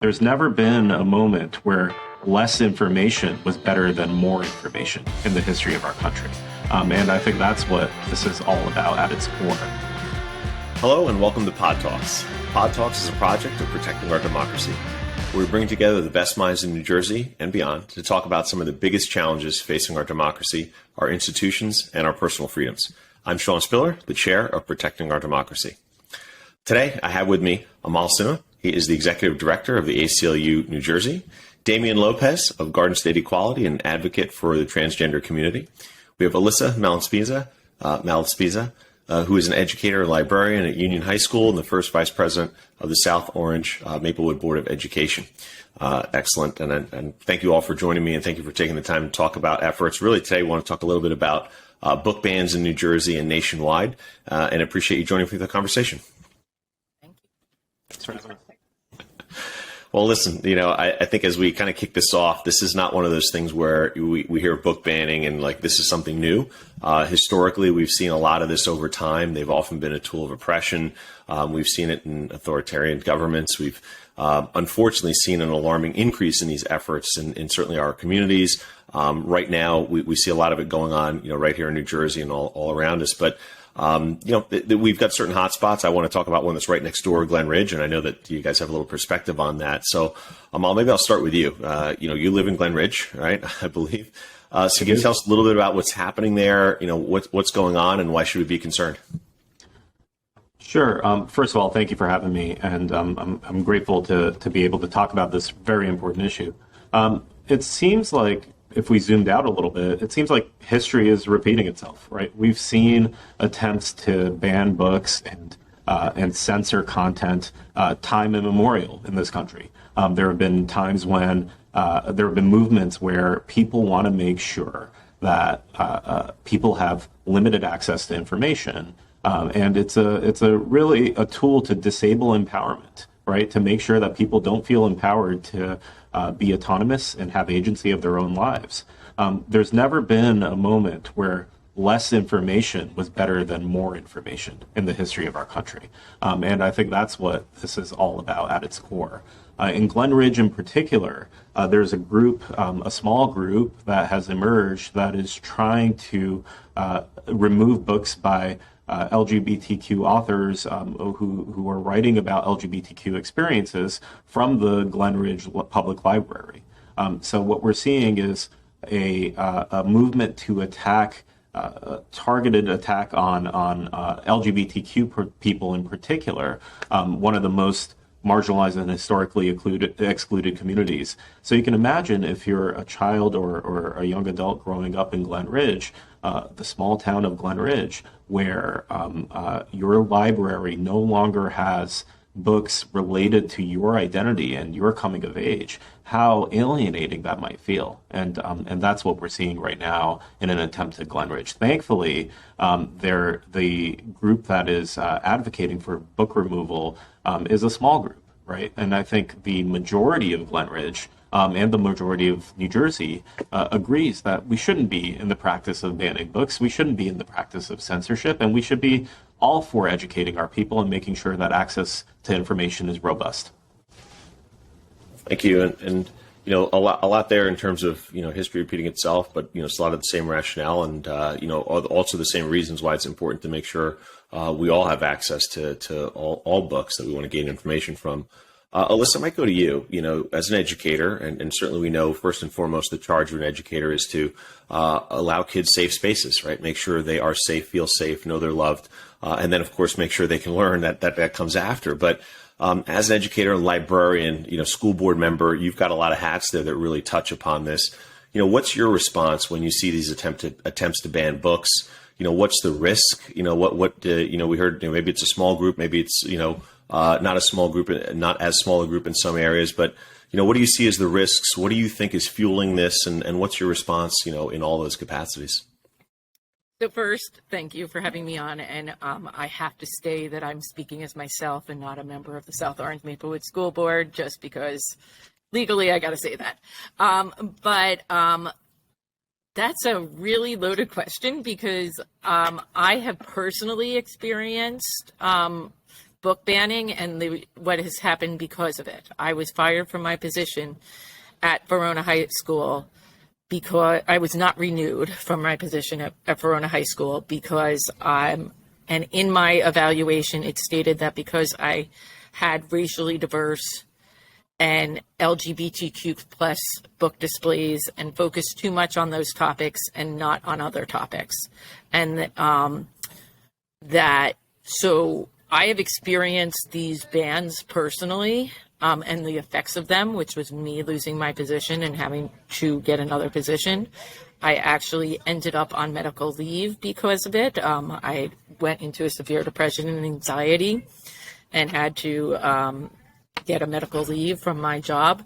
There's never been a moment where less information was better than more information in the history of our country. And I think that's what this is all about at its core. Hello and welcome to Pod Talks. Pod Talks is a project of protecting our democracy. We bring together the best minds in New Jersey and beyond to talk about some of the biggest challenges facing our democracy, our institutions, and our personal freedoms. I'm Sean Spiller, the chair of Protecting Our Democracy. Today, I have with me Amol Sinha. He is the executive director of the ACLU New Jersey. Damien Lopez of Garden State Equality and advocate for the transgender community. We have Elissa Malespina, who is an educator and librarian at Union High School and the first vice president of the South Orange Maplewood Board of Education. Excellent. And thank you all for joining me, and thank you for taking the time to talk about efforts. Really, today, I want to talk a little bit about book bans in New Jersey and nationwide, and appreciate you joining me for the conversation. Thank you. Well, listen, I think as we kind of kick this off, this is not one of those things where we hear book banning and like this is something new. Historically, we've seen a lot of this over time. They've often been a tool of oppression. We've seen it in authoritarian governments. We've unfortunately seen an alarming increase in these efforts in certainly our communities. Right now, we see a lot of it going on, right here in New Jersey and all around us. But we've got certain hotspots. I want to talk about one that's right next door, Glen Ridge, and I know that you guys have a little perspective on that. So, Amal, maybe I'll start with you. You live in Glen Ridge, right? I believe. So can you tell us a little bit about what's happening there? What's going on, and why should we be concerned? Sure. First of all, thank you for having me, and I'm grateful to be able to talk about this very important issue. It seems like, if we zoomed out a little bit, it seems like history is repeating itself, right? We've seen attempts to ban books and censor content time immemorial in this country. There have been times when there have been movements where people want to make sure that people have limited access to information, and it's really a tool to disable empowerment, right? To make sure that people don't feel empowered to be autonomous and have agency of their own lives. There's never been a moment where less information was better than more information in the history of our country. And I think that's what this is all about at its core. In Glen Ridge in particular, there's a group, a small group that has emerged that is trying to remove books by LGBTQ authors who are writing about LGBTQ experiences from the Glen Ridge Public Library. So what we're seeing is a movement to attack, targeted attack on LGBTQ people in particular, one of the most marginalized and historically excluded communities. So you can imagine if you're a child or a young adult growing up in Glen Ridge, the small town of Glen Ridge, where your library no longer has books related to your identity and your coming of age, how alienating that might feel. And that's what we're seeing right now in an attempt at Glen Ridge. Thankfully, the group that is advocating for book removal is a small group, right? And I think the majority of Glen Ridge and the majority of New Jersey agrees that we shouldn't be in the practice of banning books. We shouldn't be in the practice of censorship, and we should be all for educating our people and making sure that access to information is robust. Thank you. And a lot there in terms of, history repeating itself, but, it's a lot of the same rationale and, also the same reasons why it's important to make sure we all have access to all books that we want to gain information from. Elissa, I might go to you. As an educator, and certainly we know first and foremost the charge of an educator is to allow kids safe spaces, right? Make sure they are safe, feel safe, know they're loved, and then of course make sure they can learn. That comes after. But as an educator, librarian, school board member, you've got a lot of hats there that really touch upon this. What's your response when you see these attempts to ban books? What's the risk? We heard maybe it's a small group, maybe it's not a small group, not as small a group in some areas, but what do you see as the risks? What do you think is fueling this, and what's your response, in all those capacities? So first, thank you for having me on, and I have to say that I'm speaking as myself and not a member of the South Orange Maplewood School Board, just because legally I got to say that. But that's a really loaded question because I have personally experienced book banning and what has happened because of it. I was fired from my position at Verona High School because I was not renewed from my position at Verona High School because and in my evaluation, it stated that because I had racially diverse and LGBTQ plus book displays and focused too much on those topics and not on other topics. And so I have experienced these bans personally and the effects of them, which was me losing my position and having to get another position. I actually ended up on medical leave because of it. I went into a severe depression and anxiety and had to get a medical leave from my job.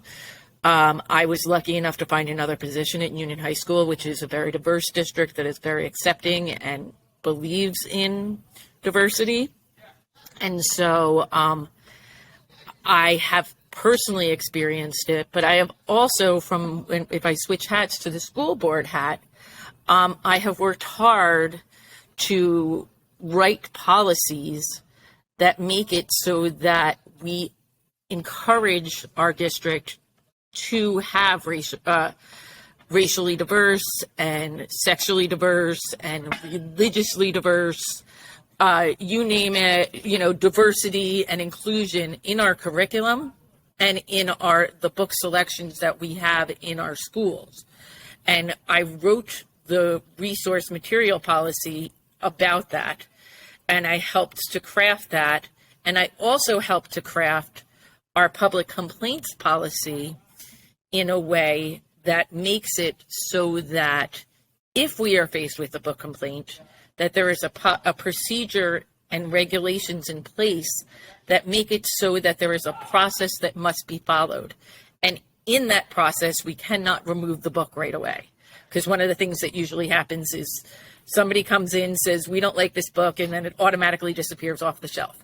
I was lucky enough to find another position at Union High School, which is a very diverse district that is very accepting and believes in diversity. And so I have personally experienced it, but I have also, if I switch hats to the school board hat, I have worked hard to write policies that make it so that we encourage our district to have racially diverse and sexually diverse and religiously diverse, you name it, diversity and inclusion in our curriculum and in the book selections that we have in our schools. And I wrote the resource material policy about that, and I helped to craft that. And I also helped to craft our public complaints policy in a way that makes it so that if we are faced with a book complaint, that there is a procedure and regulations in place that make it so that there is a process that must be followed. And in that process, we cannot remove the book right away. Because one of the things that usually happens is somebody comes in, says, we don't like this book, and then it automatically disappears off the shelf.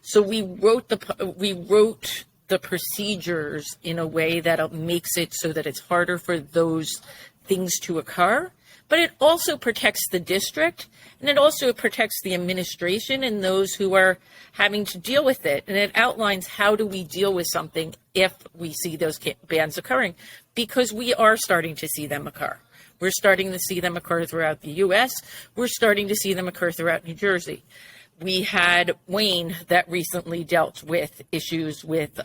So we wrote the procedures in a way that makes it so that it's harder for those things to occur. But it also protects the district, and it also protects the administration and those who are having to deal with it. And it outlines how do we deal with something if we see those bans occurring, because we are starting to see them occur. We're starting to see them occur throughout the U.S. We're starting to see them occur throughout New Jersey. We had Wayne that recently dealt with issues with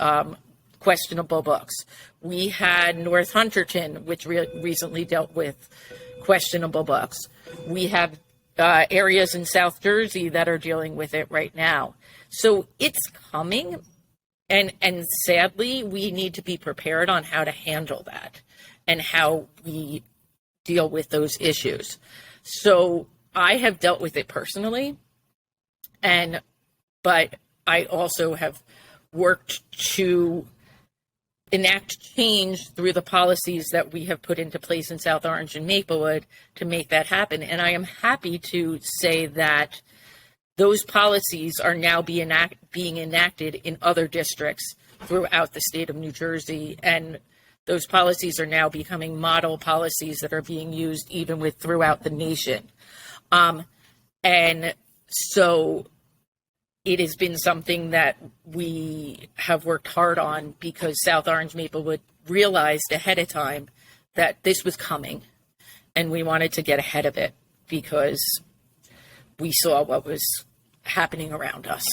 questionable books. We had North Hunterton, which recently dealt with questionable books. We have areas in South Jersey that are dealing with it right now. So it's coming, and sadly, we need to be prepared on how to handle that and how we deal with those issues. So I have dealt with it personally, but I also have worked to enact change through the policies that we have put into place in South Orange and Maplewood to make that happen. And I am happy to say that those policies are now being enacted in other districts throughout the state of New Jersey. And those policies are now becoming model policies that are being used even throughout the nation. And so it has been something that we have worked hard on because South Orange Maplewood realized ahead of time that this was coming, and we wanted to get ahead of it because we saw what was happening around us.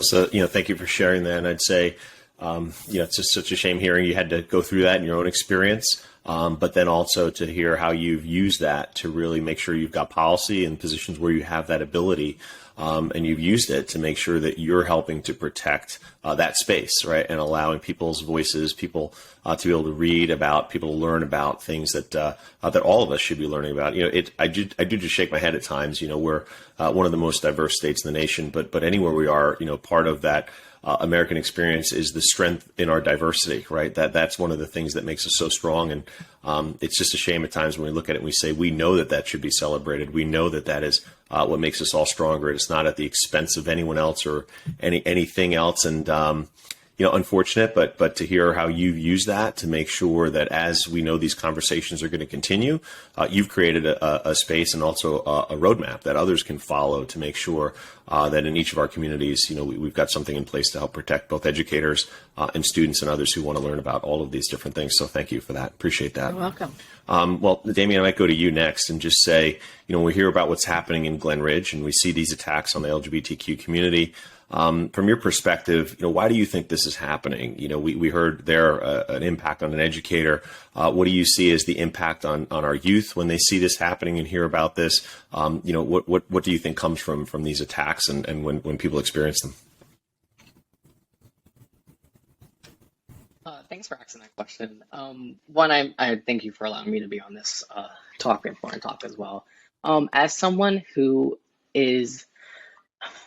So, thank you for sharing that. And I'd say, it's just such a shame hearing you had to go through that in your own experience. But then also to hear how you've used that to really make sure you've got policy in positions where you have that ability, and you've used it to make sure that you're helping to protect that space, right? And allowing people's voices, people to be able to read about, people to learn about things that that all of us should be learning about. I do just shake my head at times. We're one of the most diverse states in the nation, but anywhere we are, part of that American experience is the strength in our diversity, right? That's one of the things that makes us so strong. And it's just a shame at times when we look at it and we say, we know that should be celebrated. We know that is what makes us all stronger. It's not at the expense of anyone else or anything else. And, unfortunate, but to hear how you've used that to make sure that as we know these conversations are going to continue, you've created a space and also a roadmap that others can follow to make sure that in each of our communities, we've got something in place to help protect both educators and students and others who want to learn about all of these different things. So thank you for that. Appreciate that. You're welcome. Well, Damien, I might go to you next and just say, we hear about what's happening in Glen Ridge and we see these attacks on the LGBTQ community. From your perspective, why do you think this is happening? We heard there an impact on an educator. What do you see as the impact on our youth when they see this happening and hear about this? What do you think comes from these attacks and when people experience them? Thanks for asking that question. One, I thank you for allowing me to be on this important talk as well. As someone who is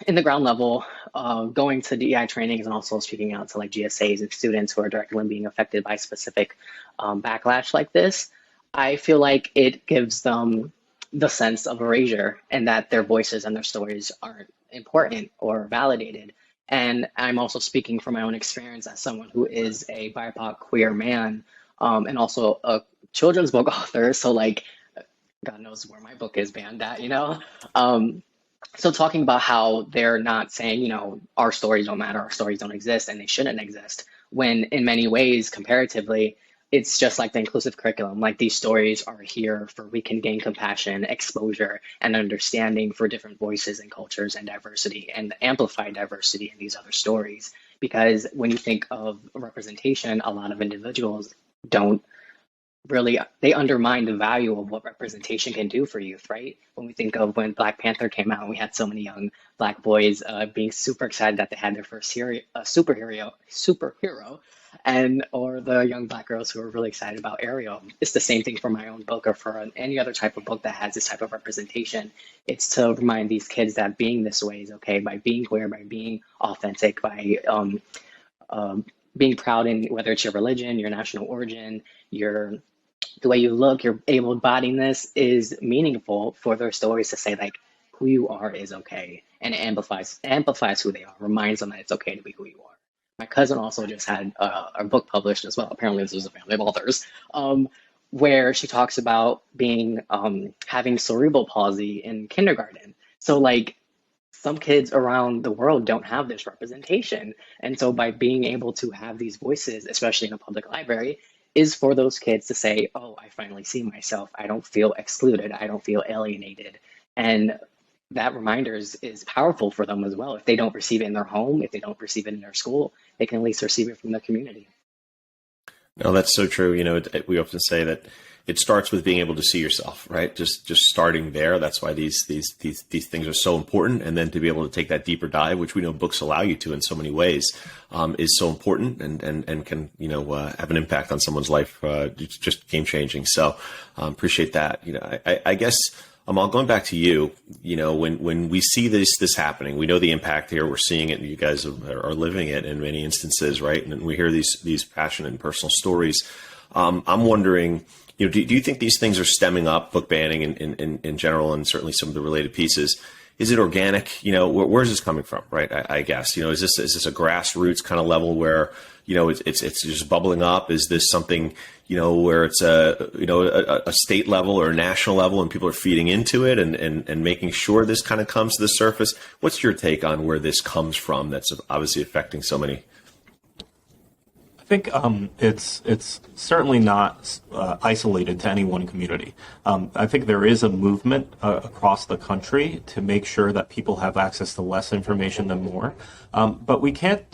in the ground level, going to DEI trainings and also speaking out to like GSAs and students who are directly being affected by specific backlash like this, I feel like it gives them the sense of erasure and that their voices and their stories aren't important or validated. And I'm also speaking from my own experience as someone who is a BIPOC queer man and also a children's book author. So like, God knows where my book is banned at, So talking about how they're not saying, our stories don't matter, our stories don't exist, and they shouldn't exist, when in many ways, comparatively, it's just like the inclusive curriculum. Like these stories are here for we can gain compassion, exposure, and understanding for different voices and cultures and diversity and amplify diversity in these other stories. Because when you think of representation, a lot of individuals don't really, they undermine the value of what representation can do for youth, right? When we think of when Black Panther came out, we had so many young Black boys being super excited that they had their first superhero, or the young Black girls who were really excited about Ariel. It's the same thing for my own book or for any other type of book that has this type of representation. It's to remind these kids that being this way is okay, by being queer, by being authentic, by being proud in whether it's your religion, your national origin, the way you look, your able-bodiedness is meaningful for their stories to say like who you are is okay, and it amplifies who they are, reminds them that it's okay to be who you are. My cousin also just had a book published as well. Apparently this was a family of authors, where she talks about being having cerebral palsy in kindergarten. So like some kids around the world don't have this representation. And so by being able to have these voices, especially in a public library, is for those kids to say, oh, I finally see myself. I don't feel excluded. I don't feel alienated. And that reminder is powerful for them as well. If they don't receive it in their home, if they don't receive it in their school, they can at least receive it from the community. No, that's so true. We often say that it starts with being able to see yourself, right? Just starting there. That's why these things are so important. And then to be able to take that deeper dive, which we know books allow you to in so many ways, is so important and can, have an impact on someone's life. It's just game changing. So appreciate that. I guess, Amol, going back to you, when we see this happening, we know the impact here. We're seeing it. You guys are living it in many instances, right? And we hear these passionate and personal stories. I'm wondering, do you think these things are stemming up, book banning in general, and certainly some of the related pieces? Is it organic? Where is this coming from, right? I guess, is this a grassroots kind of level where, it's just bubbling up? Is this something, where it's a state level or a national level and people are feeding into it and making sure this kind of comes to the surface? What's your take on where this comes from that's obviously affecting so many? I think it's certainly not isolated to any one community. I think there is a movement across the country to make sure that people have access to less information than more. But we can't,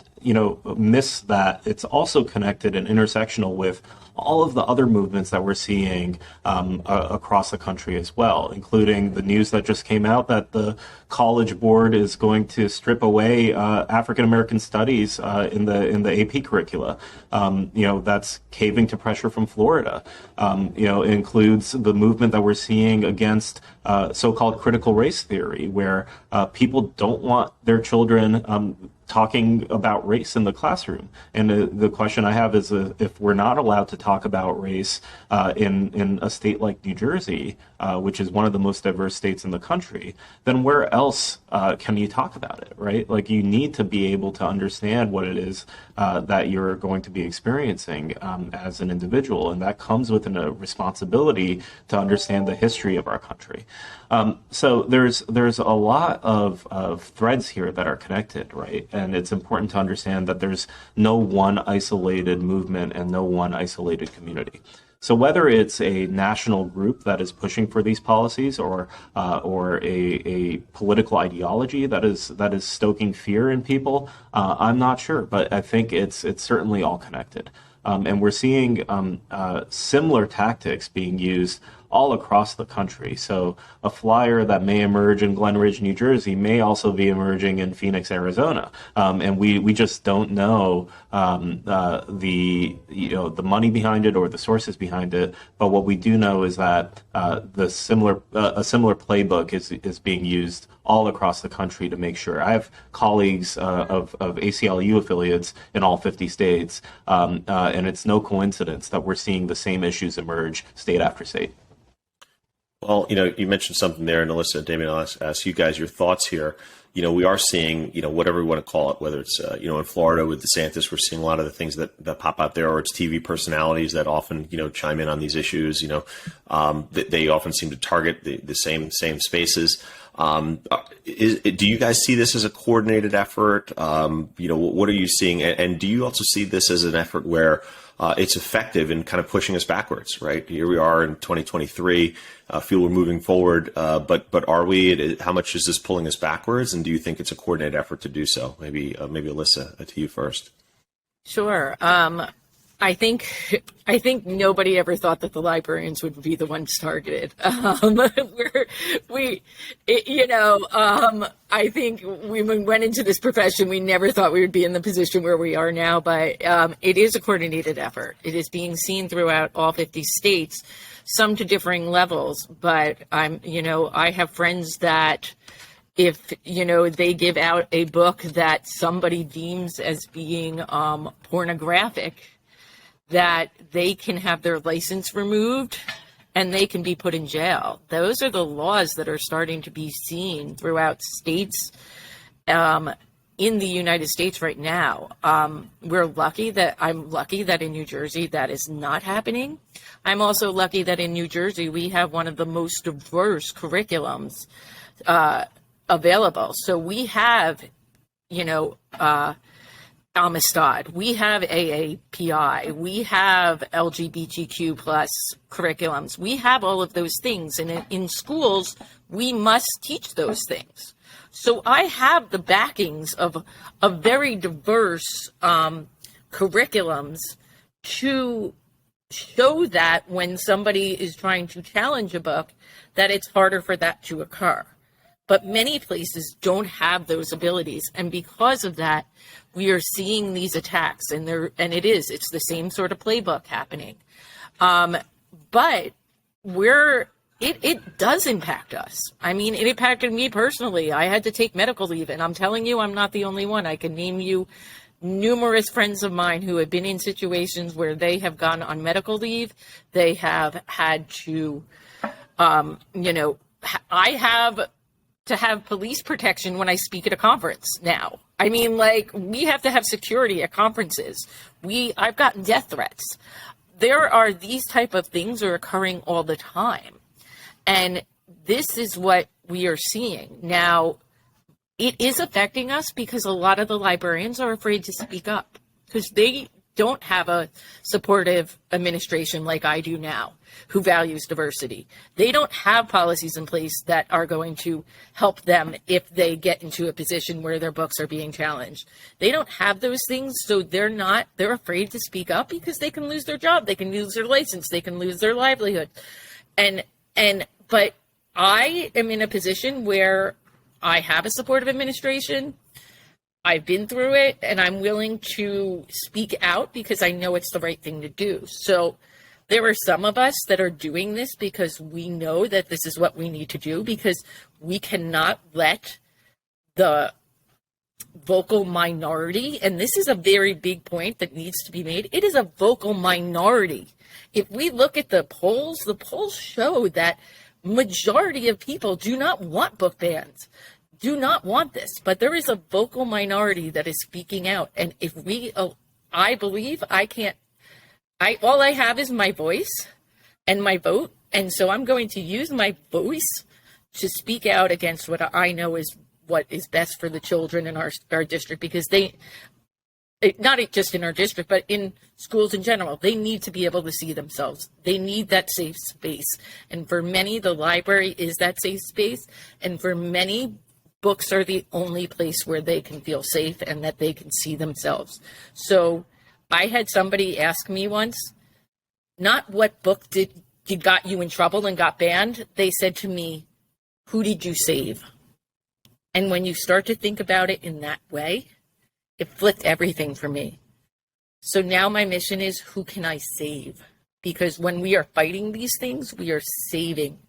miss that it's also connected and intersectional with all of the other movements that we're seeing across the country as well, including the news that just came out that the College Board is going to strip away African American studies in the AP curricula. That's caving to pressure from Florida. It includes the movement that we're seeing against so-called critical race theory, where people don't want their children talking about race in the classroom. And the question I have is, if we're not allowed to talk about race in a state like New Jersey, which is one of the most diverse states in the country, then where else can you talk about it, right? Like, you need to be able to understand what it is that you're going to be experiencing as an individual, and that comes with a responsibility to understand the history of our country. So there's a lot of threads here that are connected, right? And it's important to understand that there's no one isolated movement and no one isolated community. So whether it's a national group that is pushing for these policies, or a political ideology that is stoking fear in people, I'm not sure, but I think it's certainly all connected. And we're seeing similar tactics being used all across the country. So a flyer that may emerge in Glen Ridge, New Jersey, may also be emerging in Phoenix, Arizona, and we just don't know the money behind it or the sources behind it. But what we do know is that a similar playbook is being used all across the country to make sure. I have colleagues of ACLU affiliates in all 50 states, and it's no coincidence that we're seeing the same issues emerge state after state. Well, you mentioned something there, and Elissa, Damien, I'll ask you guys your thoughts here. We are seeing, whatever we want to call it, whether it's, in Florida with DeSantis, we're seeing a lot of the things that pop out there, or it's TV personalities that often, chime in on these issues. They often seem to target the same spaces. Do you guys see this as a coordinated effort? What are you seeing? And do you also see this as an effort where it's effective in kind of pushing us backwards, right? Here we are in 2023, feel we're moving forward, but are we? How much is this pulling us backwards? And do you think it's a coordinated effort to do so? Maybe Elissa, to you first. Sure. I think nobody ever thought that the librarians would be the ones targeted. I think when we went into this profession, we never thought we would be in the position where we are now, but it is a coordinated effort. It is being seen throughout all 50 states, some to differing levels, but I have friends that if, they give out a book that somebody deems as being pornographic, that they can have their license removed and they can be put in jail. Those are the laws that are starting to be seen throughout states in the United States right now. I'm lucky that in New Jersey that is not happening. I'm also lucky that in New Jersey we have one of the most diverse curriculums available. So we have, Amistad, we have AAPI, we have LGBTQ plus curriculums. We have all of those things. And in schools, we must teach those things. So I have the backings of very diverse curriculums to show that when somebody is trying to challenge a book, that it's harder for that to occur. But many places don't have those abilities. And because of that, we are seeing these attacks, and it's the same sort of playbook happening. But it does impact us. I mean, it impacted me personally. I had to take medical leave, and I'm telling you, I'm not the only one. I can name you numerous friends of mine who have been in situations where they have gone on medical leave. They have had to, I have to have police protection when I speak at a conference now. I mean, we have to have security at conferences. I've gotten death threats. There are these type of things are occurring all the time. And this is what we are seeing. Now, it is affecting us because a lot of the librarians are afraid to speak up because they don't have a supportive administration like I do now, who values diversity. They don't have policies in place that are going to help them if they get into a position where their books are being challenged. They don't have those things, so they're afraid to speak up because they can lose their job, they can lose their license, they can lose their livelihood. But I am in a position where I have a supportive administration. I've been through it, and I'm willing to speak out because I know it's the right thing to do. So there are some of us that are doing this because we know that this is what we need to do, because we cannot let the vocal minority, and this is a very big point that needs to be made. It is a vocal minority. If we look at the polls show that majority of people do not want book bans, do not want this, but there is a vocal minority that is speaking out. And if we, I believe all I have is my voice and my vote. And so I'm going to use my voice to speak out against what I know is what is best for the children in our district, because not just in our district, but in schools in general, they need to be able to see themselves. They need that safe space. And for many, the library is that safe space. And for many, books are the only place where they can feel safe and that they can see themselves. So I had somebody ask me once, not what book got you in trouble and got banned. They said to me, who did you save? And when you start to think about it in that way, it flipped everything for me. So now my mission is, who can I save? Because when we are fighting these things, we are saving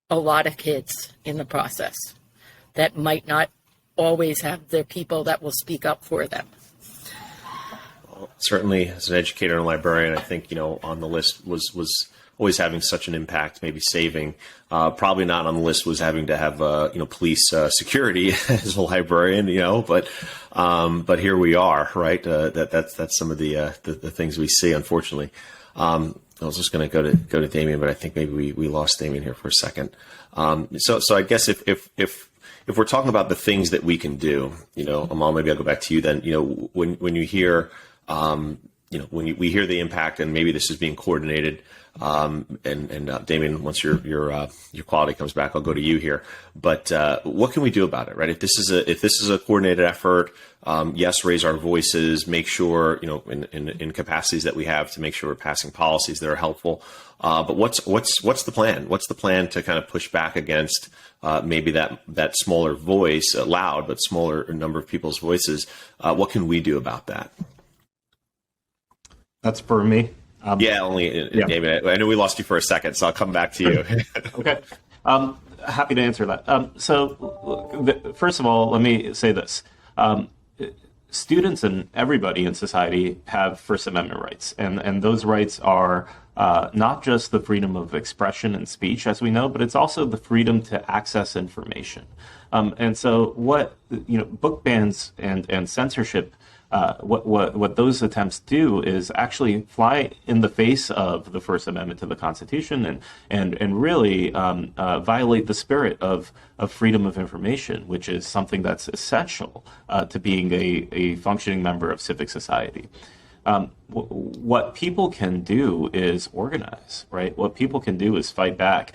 a lot of kids in the process that might not always have the people that will speak up for them. Well, certainly, as an educator and librarian, I think, on the list was always having such an impact, maybe saving. Probably not on the list was having to have police security as a librarian, but here we are, right? That's some of the things we see, unfortunately. I was just going to go to Damien, but I think maybe we lost Damien here for a second. So I guess if we're talking about the things that we can do, Amol, maybe I'll go back to you then. When you hear when we hear the impact, and maybe this is being coordinated. And Damien, once your quality comes back, I'll go to you here. But what can we do about it, right? If this is a coordinated effort, yes, raise our voices, make sure in capacities that we have to make sure we're passing policies that are helpful. But what's the plan? What's the plan to kind of push back against maybe that smaller voice, loud but smaller number of people's voices? What can we do about that? That's for me. David, I know we lost you for a second, so I'll come back to you. Okay. Happy to answer that. So first of all, let me say this. Students and everybody in society have First Amendment rights, and those rights are not just the freedom of expression and speech, as we know, but it's also the freedom to access information. And so what, book bans and censorship, what those attempts do is actually fly in the face of the First Amendment to the Constitution and really violate the spirit of freedom of information, which is something that's essential to being a functioning member of civic society. What people can do is organize, right? What people can do is fight back.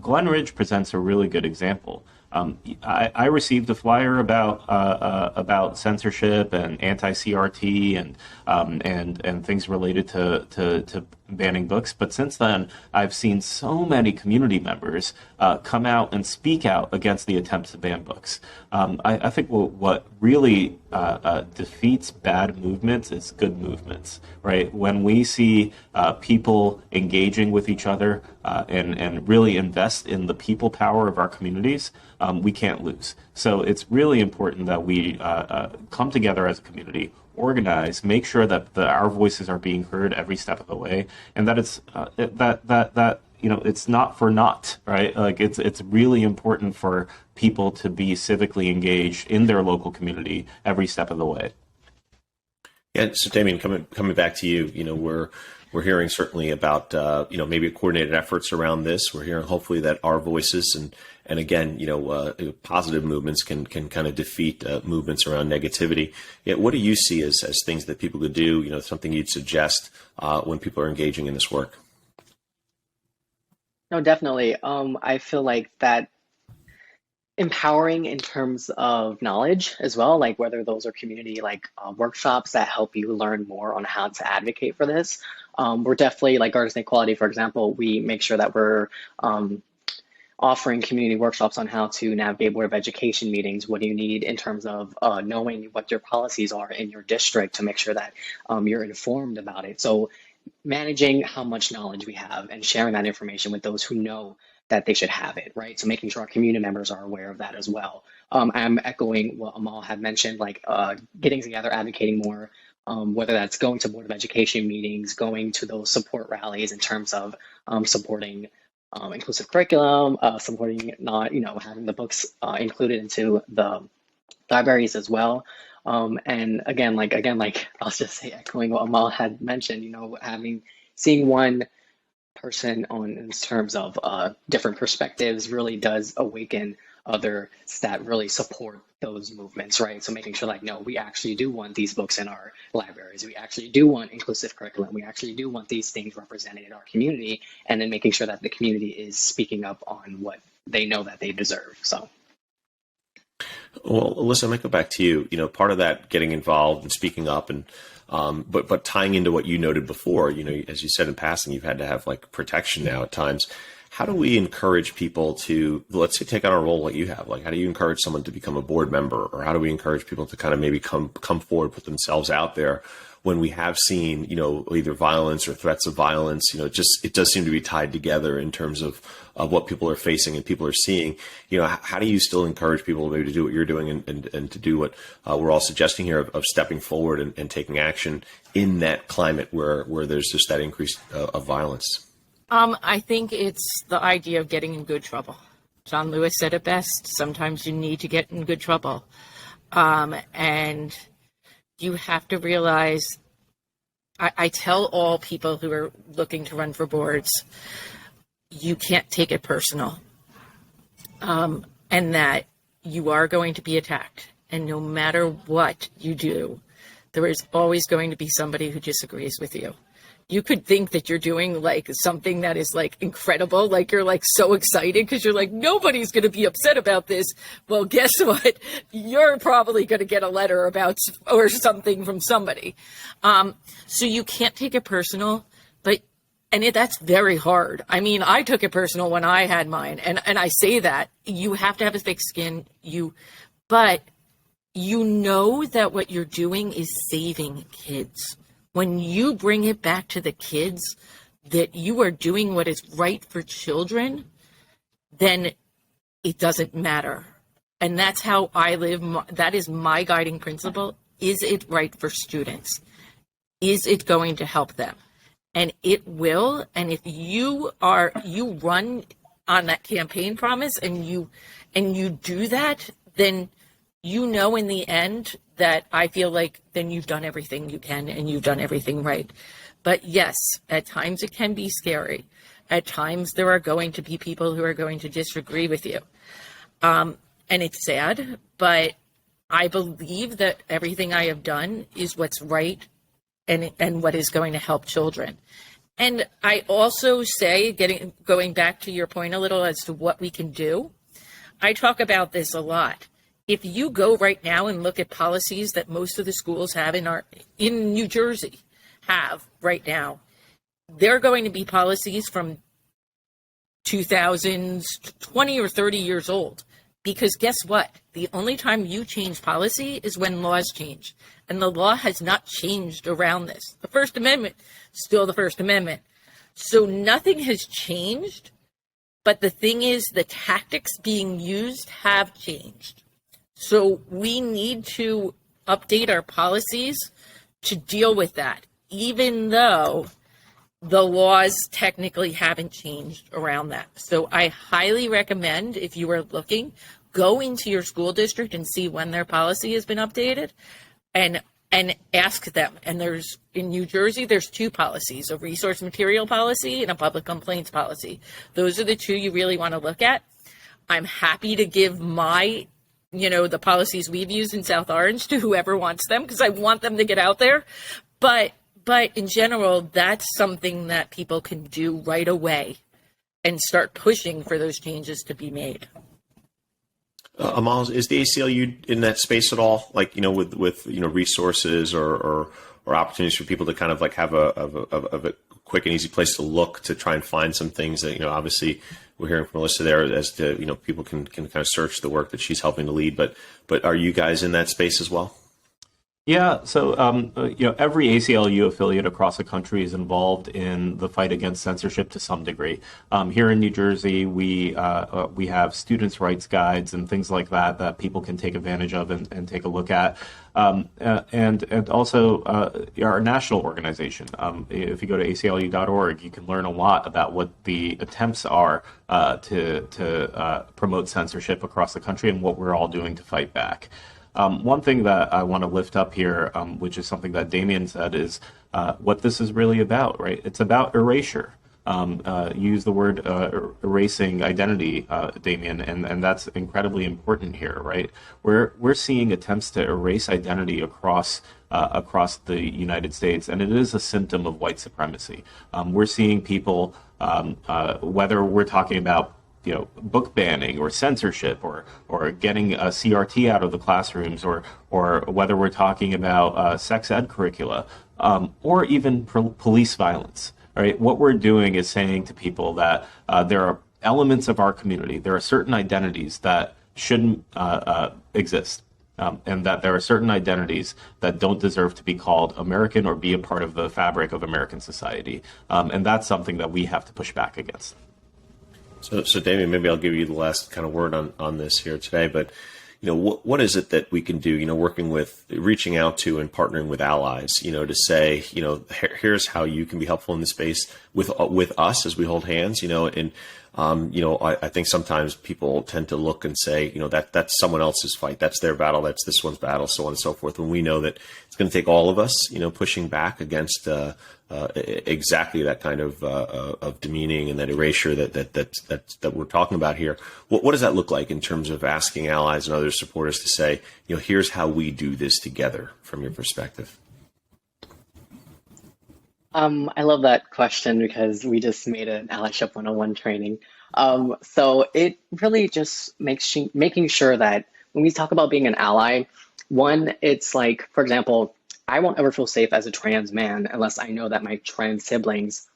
Glen Ridge presents a really good example. I received a flyer about censorship and anti-CRT and things related to banning books. But since then, I've seen so many community members come out and speak out against the attempts to ban books. I think what really defeats bad movements is good movements, right? When we see people engaging with each other and really invest in the people power of our communities, we can't lose. So it's really important that we come together as a community, organize, make sure that our voices are being heard every step of the way, and that it's it's not for naught, right? Like it's really important for people to be civically engaged in their local community every step of the way. Yeah. So Damien, coming back to you, we're hearing certainly about maybe coordinated efforts around this. We're hearing hopefully that our voices and again, positive movements can kind of defeat movements around negativity. Yet, what do you see as things that people could do? Something you'd suggest when people are engaging in this work? No, definitely. I feel like that empowering in terms of knowledge as well, like whether those are community workshops that help you learn more on how to advocate for this. We're definitely, like Artists and Equality, for example, we make sure that we're offering community workshops on how to navigate Board of Education meetings. What do you need in terms of knowing what your policies are in your district to make sure that you're informed about it. So managing how much knowledge we have and sharing that information with those who know that they should have it, right? So making sure our community members are aware of that as well. I'm echoing what Amol had mentioned, like getting together, advocating more, whether that's going to Board of Education meetings, going to those support rallies in terms of supporting inclusive curriculum, supporting not, having the books included into the libraries as well. And again, like I'll just say, echoing what Amal had mentioned, seeing one person on in terms of different perspectives really does awaken others that really support those movements, right? So making sure like, no, we actually do want these books in our libraries. We actually do want inclusive curriculum. We actually do want these things represented in our community, and then making sure that the community is speaking up on what they know that they deserve. So. Well, Elissa, I might go back to you. Part of that getting involved and speaking up, and but tying into what you noted before, as you said in passing, you've had to have like protection now at times. How do we encourage people to, let's say, take on a role like you have? Like, how do you encourage someone to become a board member, or how do we encourage people to kind of maybe come forward, put themselves out there when we have seen, either violence or threats of violence? It does seem to be tied together in terms of what people are facing and people are seeing. How do you still encourage people maybe to do what you're doing and to do what we're all suggesting here of stepping forward and taking action in that climate where there's just that increase of violence? I think it's the idea of getting in good trouble. John Lewis said it best. Sometimes you need to get in good trouble. And you have to realize, I tell all people who are looking to run for boards, you can't take it personal. And that you are going to be attacked. And no matter what you do, there is always going to be somebody who disagrees with you. You could think that you're doing like something that is like incredible, like you're like so excited because you're like, nobody's going to be upset about this. Well, guess what? You're probably going to get a letter about or something from somebody. So you can't take it personal, that's very hard. I mean, I took it personal when I had mine, and I say that you have to have a thick skin. But you know that what you're doing is saving kids. When you bring it back to the kids that you are doing what is right for children, then it doesn't matter. And that's how I live. That is my guiding principle. Is it right for students? Is it going to help them? And it will. And if you run on that campaign promise and you do that, then in the end that I feel like then you've done everything you can and you've done everything right. But yes, at times it can be scary. At times there are going to be people who are going to disagree with you. And it's sad, but I believe that everything I have done is what's right and what is going to help children. And I also say, going back to your point a little as to what we can do, I talk about this a lot. If you go right now and look at policies that most of the schools have in New Jersey have right now, they're going to be policies from 2000s, 20 or 30 years old. Because guess what? The only time you change policy is when laws change. And the law has not changed around this. The First Amendment, still the First Amendment. So nothing has changed. But the thing is, the tactics being used have changed. So we need to update our policies to deal with that, even though the laws technically haven't changed around that. So I highly recommend, if you are looking, go into your school district and see when their policy has been updated and ask them. And in New Jersey, there's two policies, a resource material policy and a public complaints policy. Those are the two you really want to look at. I'm happy to give the policies we've used in South Orange to whoever wants them, because I want them to get out there. But in general, that's something that people can do right away and start pushing for those changes to be made. Amol, is the ACLU in that space at all? Like, with resources or opportunities for people to kind of like have a quick and easy place to look to try and find some things that, obviously we're hearing from Elissa there as to, people can kind of search the work that she's helping to lead, but are you guys in that space as well? Yeah, so every ACLU affiliate across the country is involved in the fight against censorship to some degree. Here in New Jersey, we have students' rights guides and things like that that people can take advantage of and take a look at. And also our national organization. If you go to aclu.org, you can learn a lot about what the attempts are to promote censorship across the country and what we're all doing to fight back. One thing that I want to lift up here, which is something that Damien said, is what this is really about, right? It's about erasure. Use the word erasing identity, Damien, and that's incredibly important here, right? We're seeing attempts to erase identity across the United States, and it is a symptom of white supremacy. We're seeing people, whether we're talking about book banning or censorship or getting a CRT out of the classrooms or whether we're talking about sex ed curricula or even police violence. Right? What we're doing is saying to people that there are elements of our community, there are certain identities that shouldn't exist. And that there are certain identities that don't deserve to be called American or be a part of the fabric of American society. And that's something that we have to push back against. So Damien, maybe I'll give you the last kind of word on this here today, but what is it that we can do, reaching out to and partnering with allies, to say, here's how you can be helpful in this space with us as we hold hands, and I think sometimes people tend to look and say, that's someone else's fight. That's their battle. That's this one's battle, so on and so forth. When we know that it's going to take all of us, pushing back against exactly that kind of demeaning and that erasure that we're talking about here. What does that look like in terms of asking allies and other supporters to say, here's how we do this together from your perspective? I love that question because we just made an Allyship 101 training. So it really just making sure that when we talk about being an ally, one, it's like, for example, I won't ever feel safe as a trans man unless I know that my trans siblings,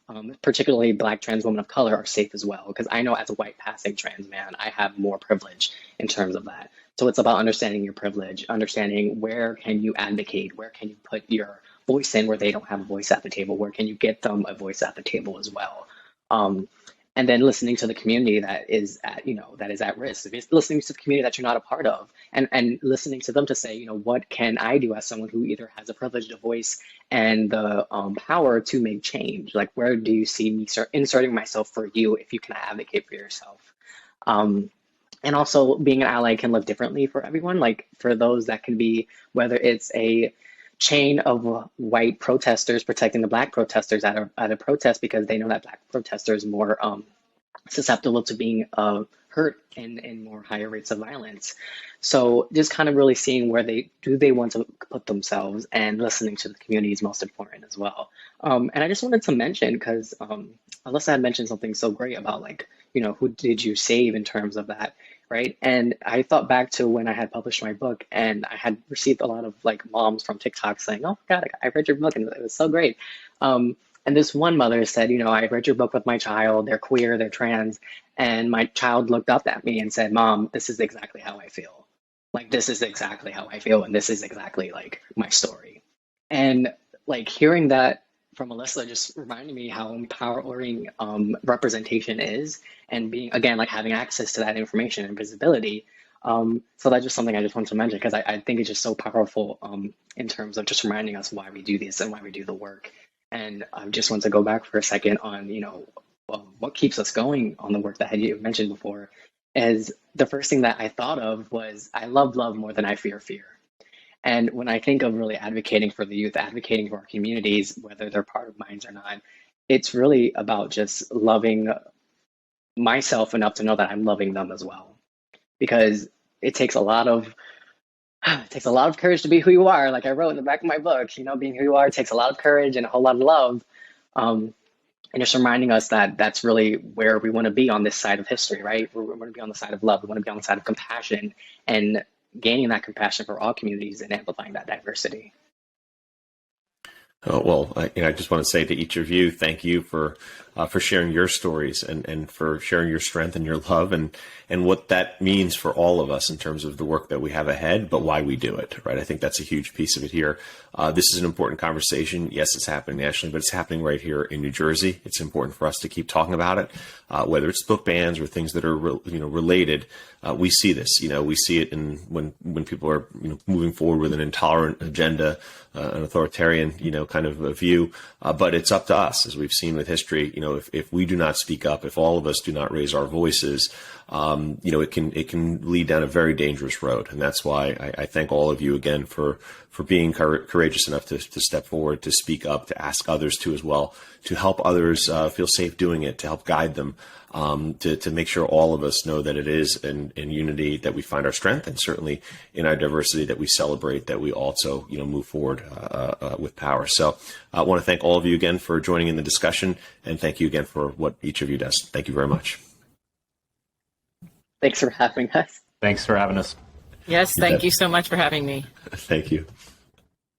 particularly Black trans women of color, are safe as well. Because I know as a white passing trans man, I have more privilege in terms of that. So it's about understanding your privilege, understanding where can you advocate, where can you put your voice in where they don't have a voice at the table, where can you get them a voice at the table as well. And then listening to the community that is at risk. Listening to the community that you're not a part of, and listening to them to say, what can I do as someone who either has a privileged voice and the power to make change? Like, where do you see me inserting myself for you if you can advocate for yourself? And also, being an ally can look differently for everyone. Like, for those that can be, whether it's a chain of white protesters protecting the Black protesters at a protest because they know that Black protesters are more susceptible to being hurt in more higher rates of violence. So just kind of really seeing where they want to put themselves, and listening to the community is most important as well. And I just wanted to mention, because Elissa had mentioned something so great about who did you save in terms of that, right? And I thought back to when I had published my book, and I had received a lot of moms from TikTok saying, "Oh my God, I read your book and it was so great." And this one mother said, "I read your book with my child. They're queer, they're trans, and my child looked up at me and said, 'Mom, this is exactly how I feel. This is exactly how I feel, and this is exactly my story.'" And hearing that from Elissa just reminded me how empowering representation is, and being, again, having access to that information and visibility. So that's just something I just wanted to mention, because I think it's just so powerful in terms of just reminding us why we do this and why we do the work. And I just want to go back for a second on, what keeps us going on the work that you mentioned before. Is the first thing that I thought of was, I love love more than I fear fear. And when I think of really advocating for the youth, advocating for our communities, whether they're part of mine or not, it's really about just loving myself enough to know that I'm loving them as well. Because it takes a lot of courage to be who you are. Like I wrote in the back of my book, being who you are takes a lot of courage and a whole lot of love. And just reminding us that that's really where we want to be on this side of history, right? We want to be on the side of love. We want to be on the side of compassion, and gaining that compassion for all communities and amplifying that diversity. Oh, well, I just want to say to each of you, thank you for for sharing your stories and for sharing your strength and your love and what that means for all of us in terms of the work that we have ahead, but why we do it, right? I think that's a huge piece of it here. This is an important conversation. Yes, it's happening nationally, but it's happening right here in New Jersey. It's important for us to keep talking about it, whether it's book bans or things that are related. We see this. We see it in when people are moving forward with an intolerant agenda, an authoritarian kind of a view. But it's up to us, as we've seen with history. If we do not speak up, if all of us do not raise our voices, it can lead down a very dangerous road. And that's why I thank all of you again for being courageous enough to step forward, to speak up, to ask others to as well, to help others feel safe doing it, to help guide them, to make sure all of us know that it is in unity that we find our strength, and certainly in our diversity that we celebrate, that we also move forward with power. So I want to thank all of you again for joining in the discussion, and thank you again for what each of you does. Thank you very much. Thanks for having us. Thanks for having us. Yes, thank you so much for having me. Thank you.